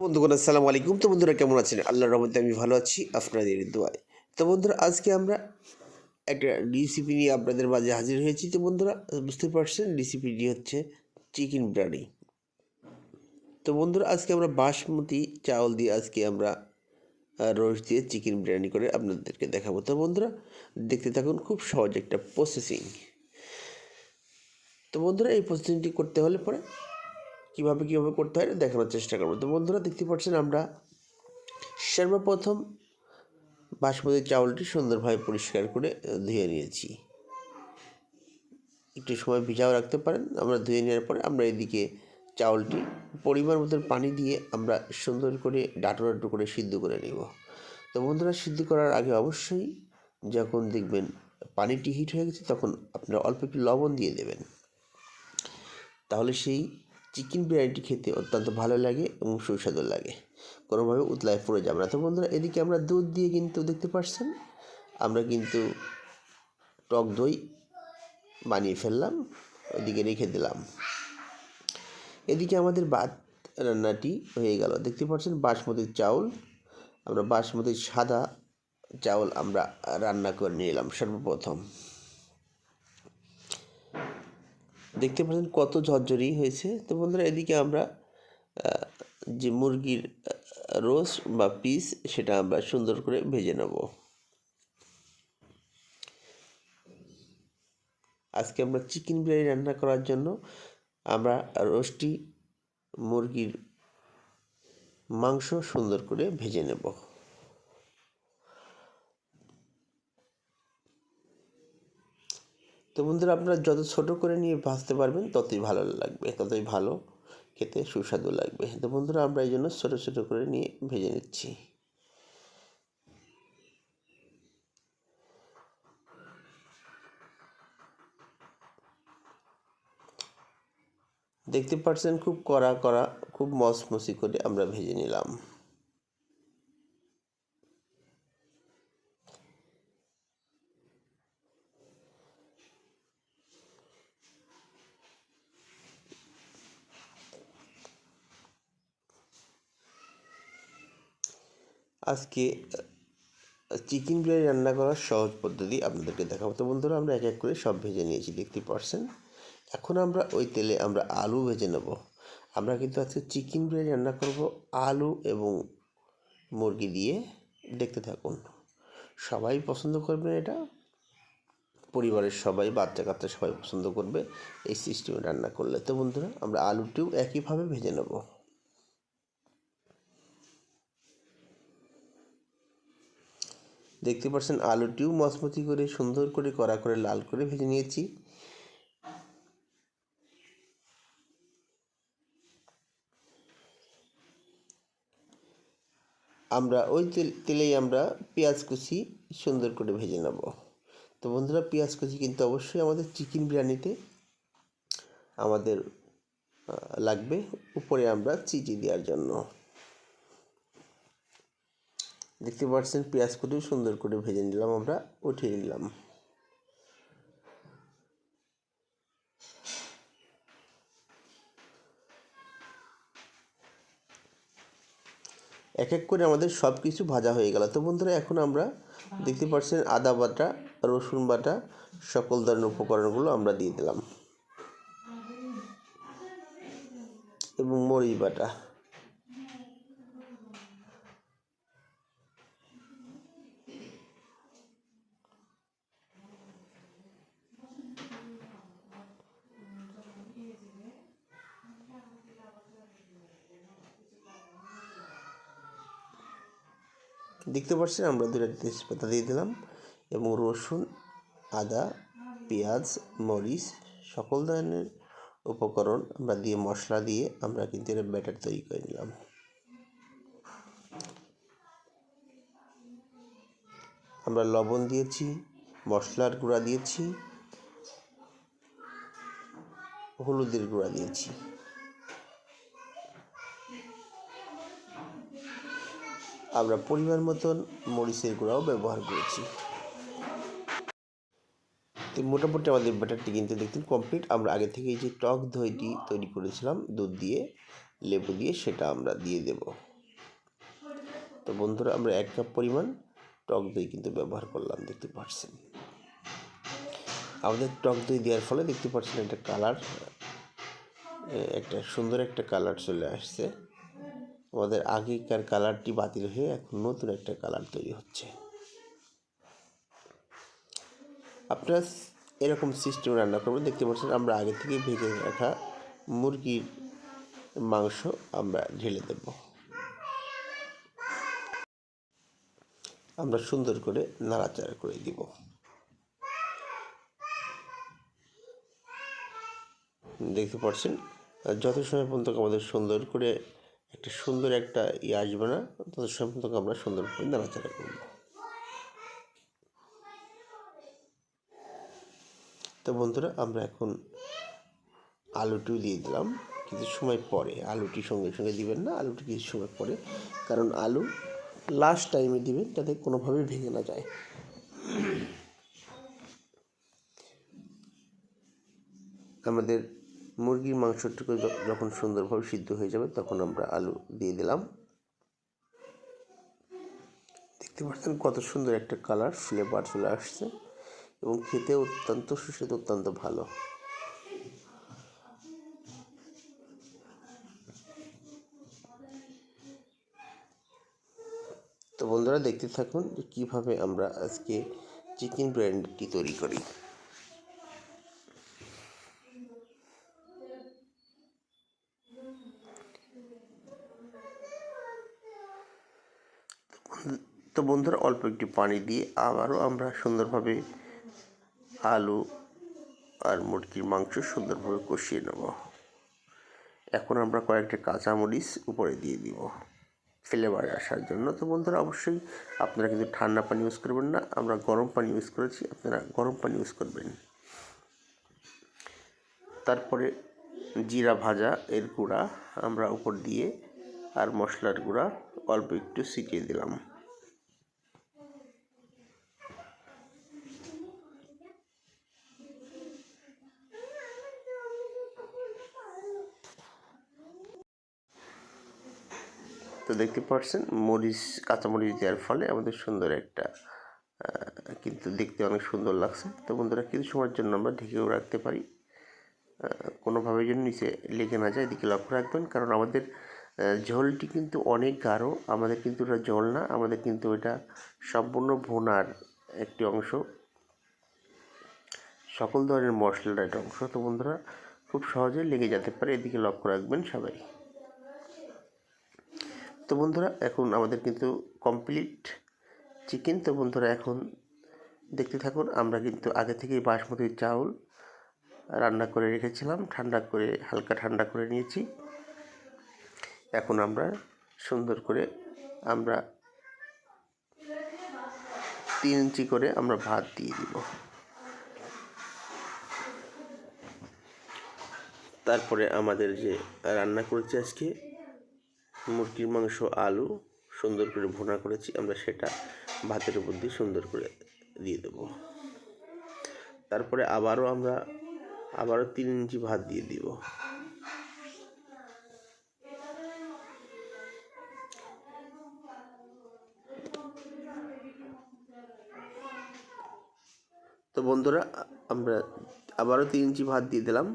বন্ধুগণ আসসালামু আলাইকুম। তো বন্ধুরা কেমন আছেন? আল্লাহর রহমতে আমি ভালো আছি আপনাদের দোয়ায়। তো বন্ধুরা আজকে আমরা একটা রেসিপি নিয়ে আপনাদের মাঝে হাজির হয়েছি। তো বন্ধুরা বুঝতে পারছেন রেসিপিটি হচ্ছে চিকেন বিরিয়ানি। তো বন্ধুরা আজকে আমরা বাসমতি চাউল দিয়ে আজকে আমরা রোস্ট দিয়ে চিকেন বিরিয়ানি করে আপনাদেরকে দেখাবো। তো বন্ধুরা দেখতে থাকুন, খুব সহজ একটা প্রসেসিং। তো বন্ধুরা এই প্রসেসিংটি করতে হলে পরে কীভাবে করতে হয় দেখানোর চেষ্টা করবো। তো বন্ধুরা দেখতে পাচ্ছেন আমরা সর্বপ্রথম বাসমতি চাউলটি সুন্দরভাবে পরিষ্কার করে ধুয়ে নিয়েছি। একটু সময় ভিজাও রাখতে পারেন। আমরা ধুয়ে নেওয়ার পরে আমরা এদিকে চাউলটি পরিমাণ মতন পানি দিয়ে আমরা সুন্দর করে ডাঁটো ডাঁটো করে সিদ্ধ করে নেব। তো বন্ধুরা সিদ্ধ করার আগে অবশ্যই যখন দেখবেন পানিটি হিট হয়ে গেছে তখন আপনারা অল্প একটু লবণ দিয়ে দেবেন, তাহলে সেই চিকেন বিরিয়ানিটি খেতে অত্যন্ত ভালো লাগে এবং সুস্বাদু লাগে, কোনোভাবে উতলায় পড়ে যাবে না। তো বন্ধুরা এদিকে আমরা দুধ দিয়ে কিন্তু দেখতে পাচ্ছেন আমরা কিন্তু টক দই বানিয়ে ফেললাম, ওইদিকে রেখে দিলাম। এদিকে আমাদের ভাত রান্নাটি হয়ে গেল। দেখতে পাচ্ছেন বাসমতি চাউল, আমরা বাসমতি সাদা চাউল আমরা রান্না করে নিলাম সর্বপ্রথম। দেখতে পাচ্ছেন কত ঝরঝরি হয়েছে। তো বন্ধুরা এদিকে আমরা যে মুরগির রোস্ট বা পিস সেটা আমরা সুন্দর করে ভেজে নেব। আজকে আমরা চিকেন বিরিয়ানি রান্না করার জন্য আমরা রোস্টি মুরগির মাংস সুন্দর করে ভেজে নেব। তো বন্ধুরা আপনারা যত ছোট করে নিয়ে ভাজতে পারবেন ততই ভালো লাগবে, ততই ভালো খেতে সুস্বাদু লাগবে। তো বন্ধুরা আমরা এই জন্য ছোটো ছোটো করে নিয়ে ভেজে নিচ্ছি। দেখতে পাচ্ছেন খুব কড়া খুব মচমচি করে আমরা ভেজে নিলাম। আজকে চিকেন বিরিয়ানি রান্না করার সহজ পদ্ধতি আপনাদেরকে দেখাবো। তো বন্ধুরা আমরা এক এক করে সব ভেজে নিয়েছি, দেখতে পাচ্ছেন। এখন আমরা ওই তেলে আমরা আলু ভেজে নেব। আমরা কিন্তু আজকে চিকেন বিরিয়ানি রান্না করব আলু এবং মুরগি দিয়ে। দেখতে থাকুন, সবাই পছন্দ করবেন এটা, পরিবারের সবাই, বাচ্চা কাচ্চা সবাই পছন্দ করবে এই সিস্টেমে রান্না করলে। তো বন্ধুরা আমরা আলুটিও একইভাবে ভেজে নেব। দেখতে পাচ্ছেন আলুটিও মচমচি করে সুন্দর করে কড়া করে লাল করে ভেজে নিয়েছি। আমরা ওই তেলেই আমরা পেঁয়াজ কুচি সুন্দর করে ভেজে নেব। তো বন্ধুরা পেঁয়াজ কুচি কিন্তু অবশ্যই আমাদের চিকেন বিরিয়ানিতে আমাদের লাগবে, উপরে আমরা চিজি দেওয়ার জন্য। দেখতে পাচ্ছেন পেঁয়াজ কুচি সুন্দর করে ভেজে নিলাম, আমরা উঠিয়ে নিলাম। এক এক করে আমাদের সব কিছু ভাজা হয়ে গেল। তো বন্ধুরা এখন আমরা দেখতে পাচ্ছেন আদা বাটা, রসুন বাটা, সকল ধরনের উপকরণগুলো আমরা দিয়ে দিলাম এবং মরিচ বাটা। দেখতে পাচ্ছেন আমরা দুটা তেজপাতা দিয়ে দিলাম এবং রসুন, আদা, পেঁয়াজ, মরিচ সকল ধরনের উপকরণ আমরা দিয়ে মশলা দিয়ে আমরা কিন্তু এর ব্যাটার তৈরি করে নিলাম। আমরা লবণ দিয়েছি, মশলার গুঁড়া দিয়েছি, হলুদের গুঁড়া দিয়েছি। আমরা পরিমাণ মতন মরিচের গুঁড়াও ব্যবহার করেছি। তো মোটামুটি আমাদের ব্যাটারটি কিন্তু দেখতেন কমপ্লিট। আমরা আগে থেকেই যে টক দইটি তৈরি করেছিলাম দুধ দিয়ে, লেবু দিয়ে, সেটা আমরা দিয়ে দেব। তো বন্ধুরা আমরা 1 কাপ পরিমাণ টক দই কিন্তু ব্যবহার করলাম, দেখতে পাচ্ছেন। আমাদের টক দই দেওয়ার ফলে দেখতে পাচ্ছেন একটা কালার, একটা সুন্দর একটা কালার চলে আসছে। আমাদের আগেকার কালারটি বাতিল হয়ে এখন নতুন একটা কালার তৈরি হচ্ছে। আপনারা এরকম সিস্টেমে রান্না করবেন। দেখতে পাচ্ছেন আমরা আগে থেকে ভেজে রাখা মুরগির মাংস আমরা ঢেলে দেব। আমরা সুন্দর করে নাড়াচাড়া করে দিব। দেখতে পাচ্ছেন যত সময় পর্যন্ত আমাদের সুন্দর করে একটা আসবে না, তত সময় পর্যন্ত আমরা সুন্দর করে নাড়াচাড়া করব। তো বন্ধুরা আমরা এখন আলুটিও দিয়ে দিলাম কিছু সময় পরে। আলুটি সঙ্গে সঙ্গে দিবেন না, আলুটি কিছু সময় পরে, কারণ আলু লাস্ট টাইমে দিবেন যাতে কোনোভাবেই ভেঙে না যায়। আমাদের মুরগির মাংসটুকু যখন সুন্দরভাবে সিদ্ধ হয়ে যাবে তখন আমরা আলু দিয়ে দিলাম। দেখতে পাচ্ছেন কত সুন্দর একটা কালার, ফ্লেভার চলে আসছে এবং খেতে অত্যন্ত সুস্বাদু, অত্যন্ত ভালো। তো বন্ধুরা দেখতে থাকুন যে কীভাবে আমরা আজকে চিকেন বিরিয়ানিটি তৈরি করি। তো বন্ধুরা অল্প একটু পানি দিয়ে আবারও আমরা সুন্দরভাবে আলু আর মুরগির মাংস সুন্দরভাবে কষিয়ে নেব। এখন আমরা কয়েকটা কাঁচামরিচ উপরে দিয়ে দিব ফ্লেভার আসার জন্য। তো বন্ধুরা অবশ্যই আপনারা কিন্তু ঠান্ডা পানি ইউজ করবেন না, আমরা গরম পানি ইউজ করেছি, আপনারা গরম পানি ইউজ করবেন। তারপরে জিরা ভাজা এর গুঁড়া আমরা উপর দিয়ে আর মশলার গুঁড়া অল্প একটু ছিটিয়ে দিলাম। তো দেখতে পাচ্ছেন কাঁচামরিচ দেওয়ার ফলে আমাদের সুন্দর একটা কিন্তু দেখতে অনেক সুন্দর লাগছে। তো বন্ধুরা কিছু সময়ের জন্য আমরা ঢেকেও রাখতে পারি, কোনোভাবে যেন নিচে লেগে না যায়, এদিকে লক্ষ্য রাখবেন। কারণ আমাদের ঝোলটি কিন্তু অনেক গাঢ়, আমাদের কিন্তু এটা ঝোল না, আমাদের কিন্তু এটা সম্পূর্ণ ভুনার একটি অংশ, সকল ধরনের মশলার একটা অংশ। তো বন্ধুরা খুব সহজে লেগে যেতে পারে, এদিকে লক্ষ্য রাখবেন সবাই। তো বন্ধুরা এখন আমাদের কিন্তু কমপ্লিট চিকেন। তো বন্ধুরা এখন দেখতে থাকুন, আমরা কিন্তু আগে থেকেই বাসমতি চাউল রান্না করে রেখেছিলাম, হালকা ঠান্ডা করে নিয়েছি। এখন আমরা সুন্দর করে 3 ইঞ্চি করে আমরা ভাত দিয়ে দিব। তারপরে আমাদের যে রান্না করেছি আজকে মুরগির মাংস, আলু সুন্দর করে ভুনা করেছি, আমরা সেটা ভাতের উপর দিয়ে সুন্দর করে দিয়ে দেব। তারপরে আবারও 3 ইঞ্চি ভাত দিয়ে দিব। তো বন্ধুরা আমরা আবারও 3 ইঞ্চি ভাত দিয়ে দিলাম।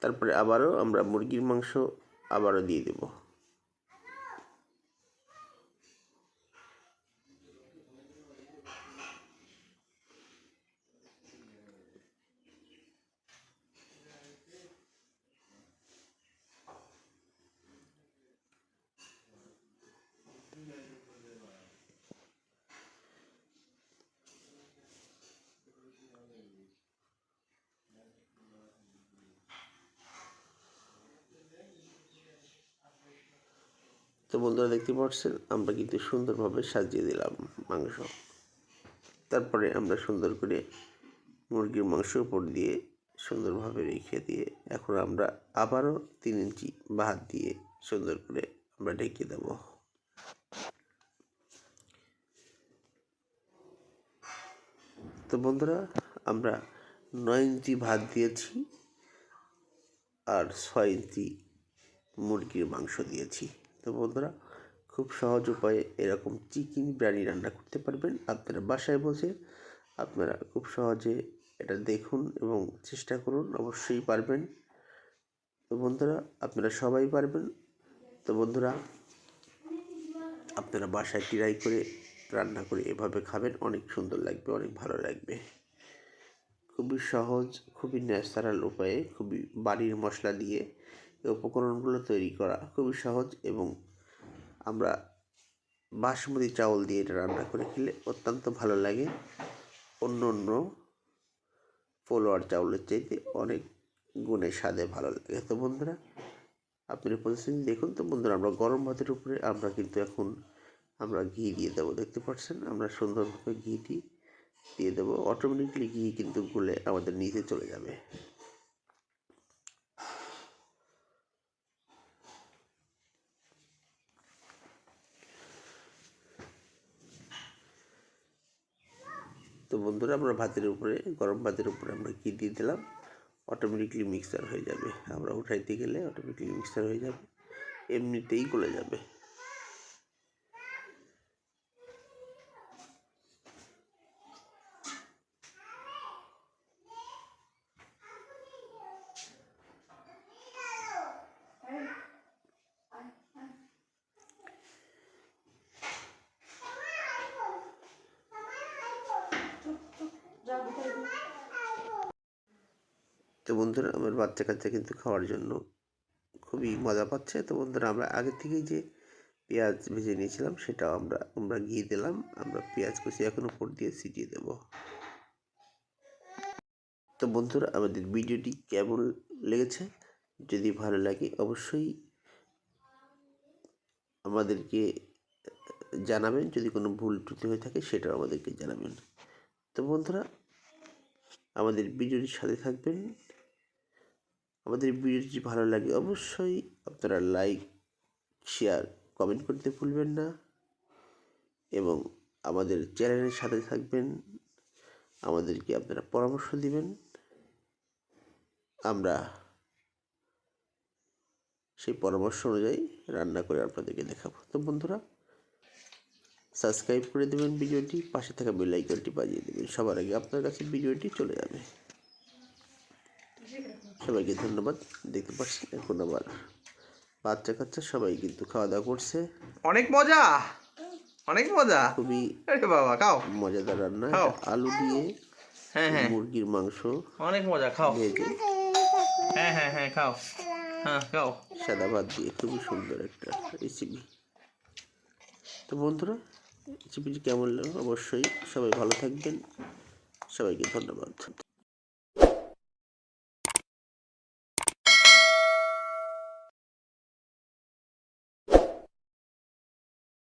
তারপরে আবারও আমরা মুরগির মাংস দিয়ে দেব। তো বন্ধুরা দেখতে পাচ্ছেন আমরা কিন্তু সুন্দরভাবে সাজিয়ে দিলাম মাংস। তারপরে আমরা সুন্দর করে মুরগির মাংস উপর দিয়ে সুন্দরভাবে রেখে দিয়ে এখন আমরা আবারও 3 ইঞ্চি ভাত দিয়ে সুন্দর করে আমরা ঢেকে দেব। তো বন্ধুরা আমরা 9 ইঞ্চি ভাত দিয়েছি, আর 6 ইঞ্চি মুরগির মাংস দিয়েছি। তো বন্ধুরা, খুব সহজ উপায়ে এরকম চিকেন বিরিয়ানি রান্না করতে পারবেন আপনারা বাসায় বসে। আপনারা খুব সহজে এটা দেখুন এবং চেষ্টা করুন, অবশ্যই পারবেন। তো বন্ধুরা, আপনারা সবাই পারবেন। তো বন্ধুরা, আপনারা বাসায় ট্রাই করে রান্না করে এভাবে খাবেন, অনেক সুন্দর লাগবে, অনেক ভালো লাগবে। খুবই সহজ, খুবই ন্যাচারাল উপায়ে, খুবই বাড়ির মশলা দিয়ে এই উপকরণগুলো তৈরি করা খুবই সহজ। এবং আমরা বাসমতি চাউল দিয়ে এটা রান্না করে খেলে অত্যন্ত ভালো লাগে, অন্য অন্য ফলোয়ার চাউলের চাইতে অনেক গুণে স্বাদে ভালো লাগে। তো বন্ধুরা, আপনারা প্রতিদিন দেখুন। তো বন্ধুরা, আমরা গরম ভাতের উপরে আমরা কিন্তু এখন আমরা ঘি দিয়ে দেবো, দেখতে পাচ্ছেন আমরা সুন্দরভাবে ঘিটি দিয়ে দেবো। অটোমেটিকলি ঘি কিন্তু গুলে আমাদের নিচে চলে যাবে। তো বন্ধুরা, আমরা ভাতের উপরে, গরম ভাতের উপরে আমরা ঘি দিয়ে দিলাম, অটোমেটিকলি মিক্সার হয়ে যাবে। আমরা উঠাইতে গেলে অটোমেটিকলি মিক্সার হয়ে যাবে, এমনিতেই গলে যাবে। তো বন্ধুরা, আমার বাচ্চা কাচ্চা কিন্তু খাওয়ার জন্য খুবই মজা পাচ্ছে। তো বন্ধুরা, আমরা আগে থেকেই যে পেঁয়াজ ভেজে নিয়েছিলাম সেটাও আমরা ঘি দিলাম, আমরা পেঁয়াজ কুচি এখন উপর দিয়ে ছিটিয়ে দেব। তো বন্ধুরা, আমাদের ভিডিওটি কেমন লেগেছে যদি ভালো লাগে অবশ্যই আমাদেরকে জানাবেন। যদি কোনো ভুল ত্রুটি হয়ে থাকে সেটাও আমাদেরকে জানাবেন। তো বন্ধুরা, আমাদের ভিডিওটির সাথে থাকবেন। আমাদের ভিডিওটি ভালো লাগে অবশ্যই আপনারা লাইক, শেয়ার, কমেন্ট করতে ভুলবেন না এবং আমাদের চ্যানেলের সাথে থাকবেন। আমাদেরকে আপনারা পরামর্শ দিবেন, আমরা সেই পরামর্শ অনুযায়ী রান্না করে আপনাদেরকে দেখাবো। তো বন্ধুরা, সাবস্ক্রাইব করে দেবেন ভিডিওটি, পাশে থাকা বেল আইকনটি বাজিয়ে দেবেন, সবার আগে আপনার কাছে ভিডিওটি চলে যাবে। সবাইকে ধন্যবাদ। দেখতে পাচ্ছেন এখন আবার বাচ্চা কাচ্চা সবাই কিন্তু খাওয়া দাওয়া করছে। অনেক মজা, অনেক মজা, খুবই বাবা খাও, মজাদার রান্না। খাও। আলু দিয়ে হ্যাঁ মুরগির মাংস অনেক মজা, খাও। ভেজে হ্যাঁ খাও, খাও। সাদা ভাত দিয়ে খুবই সুন্দর একটা রেসিপি। তো বন্ধুরা, রেসিপিটি কেমন লাগলো অবশ্যই সবাই ভালো থাকবেন। সবাইকে ধন্যবাদ।